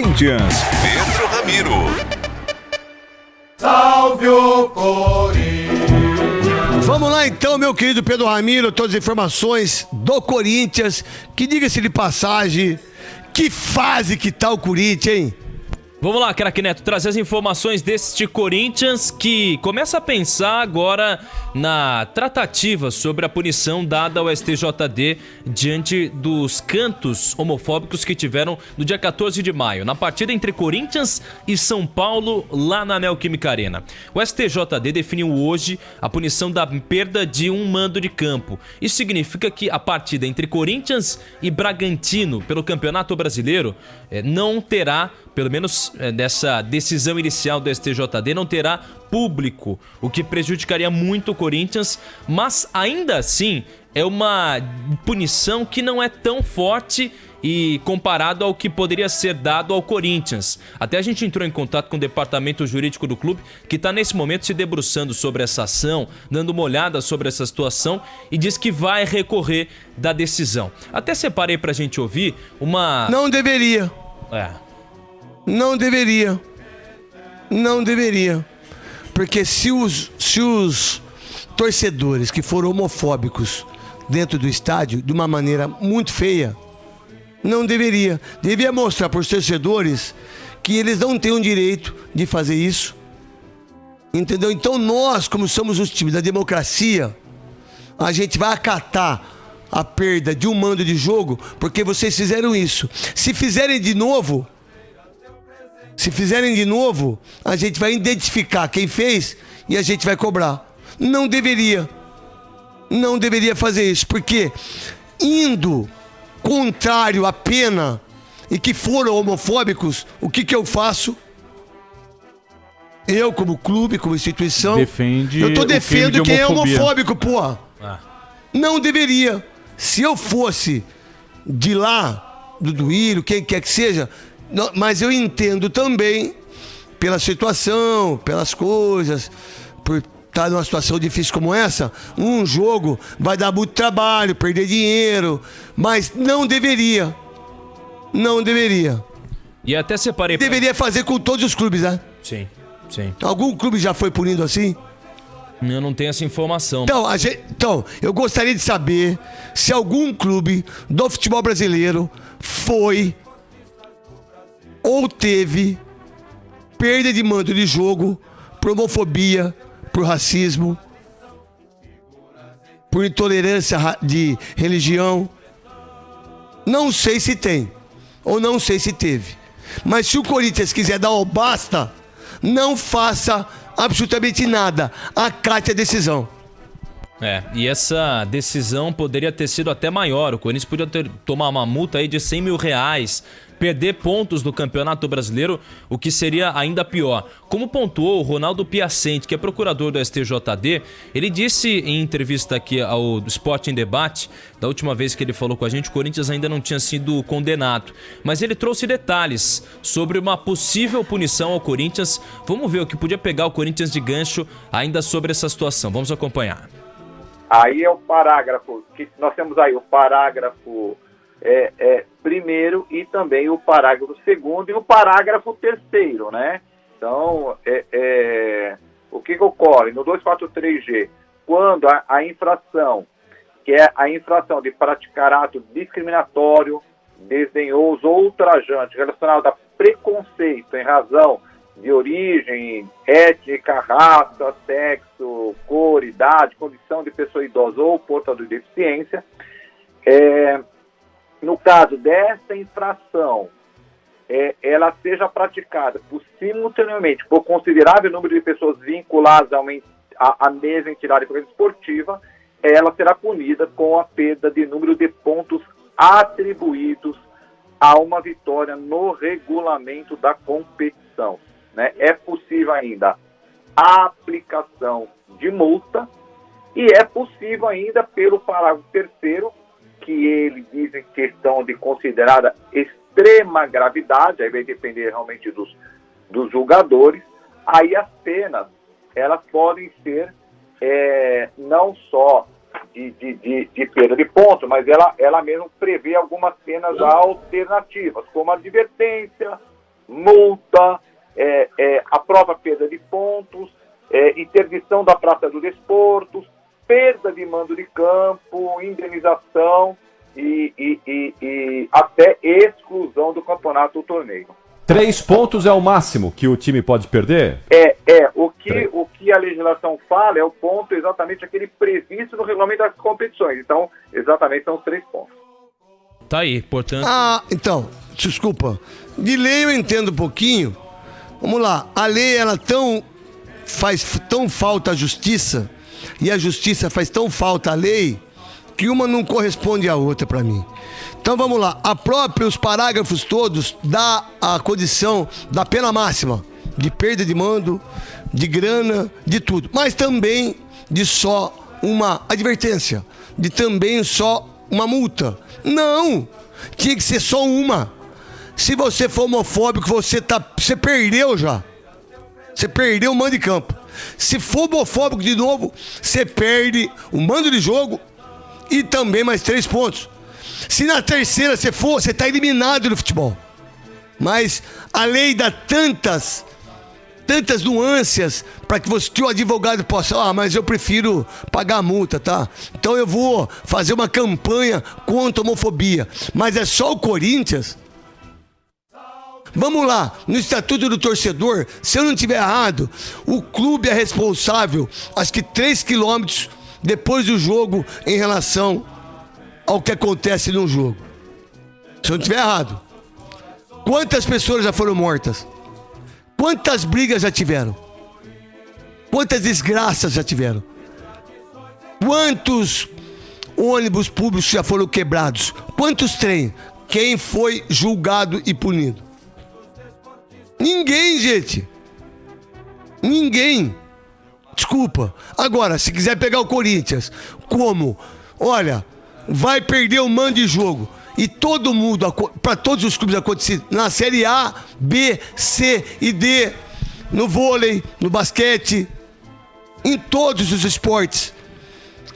Corinthians, Pedro Ramiro. Salve o Corinthians! Vamos lá então, meu querido Pedro Ramiro, todas as informações do Corinthians, que diga-se de passagem, que fase que tá o Corinthians, hein? Vamos lá, craque Neto, trazer as informações deste Corinthians que começa a pensar agora na tratativa sobre a punição dada ao STJD diante dos cantos homofóbicos que tiveram no dia 14 de maio, na partida entre Corinthians e São Paulo, lá na Neoquímica Arena. O STJD definiu hoje a punição da perda de um mando de campo. Isso significa que a partida entre Corinthians e Bragantino pelo Campeonato Brasileiro não terá, pelo menos nessa decisão inicial do STJD, não terá público, o que prejudicaria muito o Corinthians, mas ainda assim é uma punição que não é tão forte e comparado ao que poderia ser dado ao Corinthians. Até a gente entrou em contato com o departamento jurídico do clube, que está nesse momento se debruçando sobre essa ação, dando uma olhada sobre essa situação e diz que vai recorrer da decisão. Até separei pra gente ouvir uma... Não deveria. Não deveria. Não deveria. Porque se os torcedores que foram homofóbicos dentro do estádio, de uma maneira muito feia, não deveria. Devia mostrar para os torcedores que eles não têm o direito de fazer isso. Entendeu? Então nós, como somos os times da democracia, a gente vai acatar a perda de um mando de jogo porque vocês fizeram isso. Se fizerem de novo, a gente vai identificar quem fez e a gente vai cobrar. Não deveria fazer isso, porque indo contrário à pena e que foram homofóbicos, o que eu faço? Eu, como clube, como instituição, eu tô defendendo quem é homofóbico, porra. Não deveria. Se eu fosse de lá, do Duílio, quem quer que seja, mas eu entendo também, pela situação, pelas coisas, por estar numa situação difícil como essa, um jogo vai dar muito trabalho, perder dinheiro, mas não deveria. Não deveria. E até separei... Deveria fazer com todos os clubes, né? Sim, sim. Algum clube já foi punido assim? Eu não tenho essa informação. Então, eu gostaria de saber se algum clube do futebol brasileiro foi ou teve perda de mando de jogo por homofobia, por racismo, por intolerância de religião. Não sei se tem, ou não sei se teve. Mas se o Corinthians quiser dar o basta, não faça absolutamente nada. Acate a decisão. E essa decisão poderia ter sido até maior. O Corinthians podia tomar uma multa aí de R$100 mil, perder pontos do Campeonato Brasileiro, o que seria ainda pior. Como pontuou o Ronaldo Piacente, que é procurador do STJD, ele disse em entrevista aqui ao Sport em Debate, da última vez que ele falou com a gente, o Corinthians ainda não tinha sido condenado. Mas ele trouxe detalhes sobre uma possível punição ao Corinthians. Vamos ver o que podia pegar o Corinthians de gancho ainda sobre essa situação. Vamos acompanhar. Aí é o parágrafo, que nós temos aí o parágrafo primeiro e também o parágrafo segundo e o parágrafo terceiro, né? Então, o que ocorre? No 243G, quando a infração, que é a infração de praticar ato discriminatório, desdenhoso ou ultrajante relacionado a preconceito em razão de origem étnica, raça, sexo, cor, idade, condição de pessoa idosa ou portador de deficiência, no caso dessa infração, ela seja praticada simultaneamente por considerável número de pessoas vinculadas à mesma entidade esportiva, ela será punida com a perda de número de pontos atribuídos a uma vitória no regulamento da competição. Né? É possível ainda a aplicação de multa e é possível ainda, pelo parágrafo terceiro, que ele diz em questão de considerada extrema gravidade, aí vai depender realmente dos julgadores, aí as penas, elas podem ser não só de perda de ponto, mas ela mesmo prevê algumas penas alternativas, como advertência, multa, a própria perda de pontos, interdição da Praça do Desporto, perda de mando de campo, indenização e até exclusão do campeonato ou torneio. 3 pontos é o máximo que o time pode perder? O que a legislação fala é o ponto exatamente aquele previsto no regulamento das competições. Então, exatamente são os 3 pontos. Tá aí, portanto... Então, desculpa. De lei eu entendo um pouquinho. Vamos lá. A lei, ela faz tão falta à justiça, e a justiça faz tão falta à lei, que uma não corresponde à outra para mim. Então vamos lá, os parágrafos todos dá a condição da pena máxima, de perda de mando, de grana, de tudo, mas também de só uma advertência, de também só uma multa. Não, tinha que ser só uma. Se você for homofóbico, você perdeu já. Você perdeu o mando de campo. Se for homofóbico de novo, você perde o mando de jogo e também mais 3 pontos. Se na terceira você for, você está eliminado do futebol. Mas a lei dá tantas nuances para que o advogado possa... mas eu prefiro pagar a multa, tá? Então eu vou fazer uma campanha contra a homofobia. Mas é só o Corinthians? Vamos lá, no Estatuto do Torcedor, se eu não estiver errado, o clube é responsável, acho que 3 quilômetros depois do jogo, em relação ao que acontece no jogo. Se eu não estiver errado. Quantas pessoas já foram mortas? Quantas brigas já tiveram? Quantas desgraças já tiveram? Quantos ônibus públicos já foram quebrados? Quantos trens? Quem foi julgado e punido? Ninguém, gente. Ninguém. Desculpa. Agora, se quiser pegar o Corinthians, como? Olha, vai perder o mando de jogo. E todo mundo, para todos os clubes acontecido, na Série A, B, C e D, no vôlei, no basquete, em todos os esportes.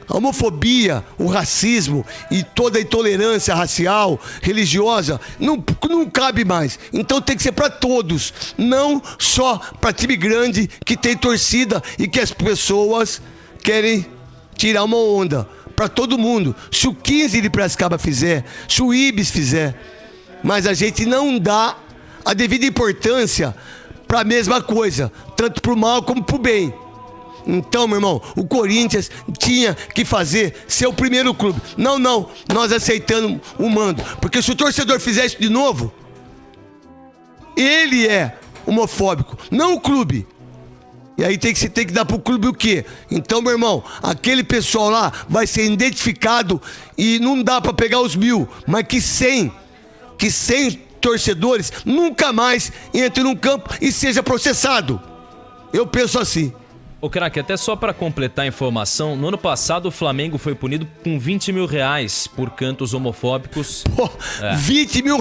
A homofobia, o racismo e toda a intolerância racial, religiosa, não cabe mais. Então tem que ser para todos, não só para time grande que tem torcida e que as pessoas querem tirar uma onda. Para todo mundo. Se o 15 de Piracicaba fizer, se o Ibis fizer, mas a gente não dá a devida importância para a mesma coisa, tanto para o mal como para o bem. Então, meu irmão, o Corinthians tinha que ser o primeiro clube. Não, nós aceitando o mando. Porque se o torcedor fizer isso de novo, ele é homofóbico, não o clube. E aí tem que dar pro clube o quê? Então, meu irmão, aquele pessoal lá vai ser identificado e não dá pra pegar os 1000, mas que 100 torcedores nunca mais entre num campo e seja processado. Eu penso assim. Ô, craque, até só pra completar a informação, no ano passado o Flamengo foi punido com R$20 mil por cantos homofóbicos. Pô, R$20 mil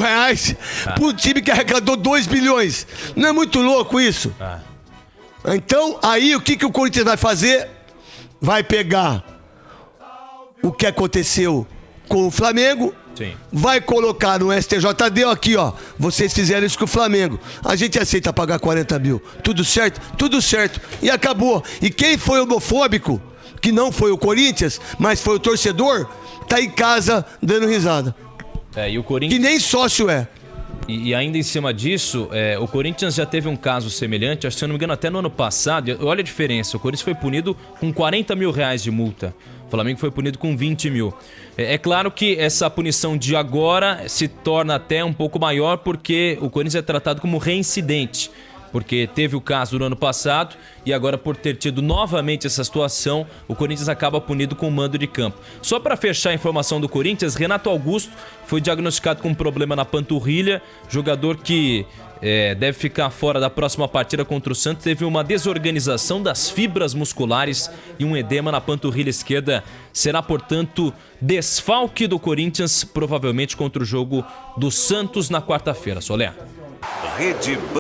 pro time que arrecadou 2 bilhões. Não é muito louco isso? Então, aí o que o Corinthians vai fazer? Vai pegar o que aconteceu com o Flamengo, sim, vai colocar no STJD, aqui ó, vocês fizeram isso com o Flamengo, a gente aceita pagar 40 mil, tudo certo? Tudo certo, e acabou. E quem foi homofóbico, que não foi o Corinthians, mas foi o torcedor, tá em casa dando risada. E o Corinthians... Que nem sócio é. E ainda em cima disso, o Corinthians já teve um caso semelhante, acho que se eu não me engano até no ano passado. Olha a diferença, o Corinthians foi punido com R$40 mil de multa, o Flamengo foi punido com 20 mil. É claro que essa punição de agora se torna até um pouco maior porque o Corinthians é tratado como reincidente, porque teve o caso no ano passado e agora, por ter tido novamente essa situação, o Corinthians acaba punido com mando de campo. Só para fechar a informação do Corinthians, Renato Augusto foi diagnosticado com um problema na panturrilha, jogador que deve ficar fora da próxima partida contra o Santos, teve uma desorganização das fibras musculares e um edema na panturrilha esquerda. Será, portanto, desfalque do Corinthians, provavelmente contra o jogo do Santos na quarta-feira. Solé.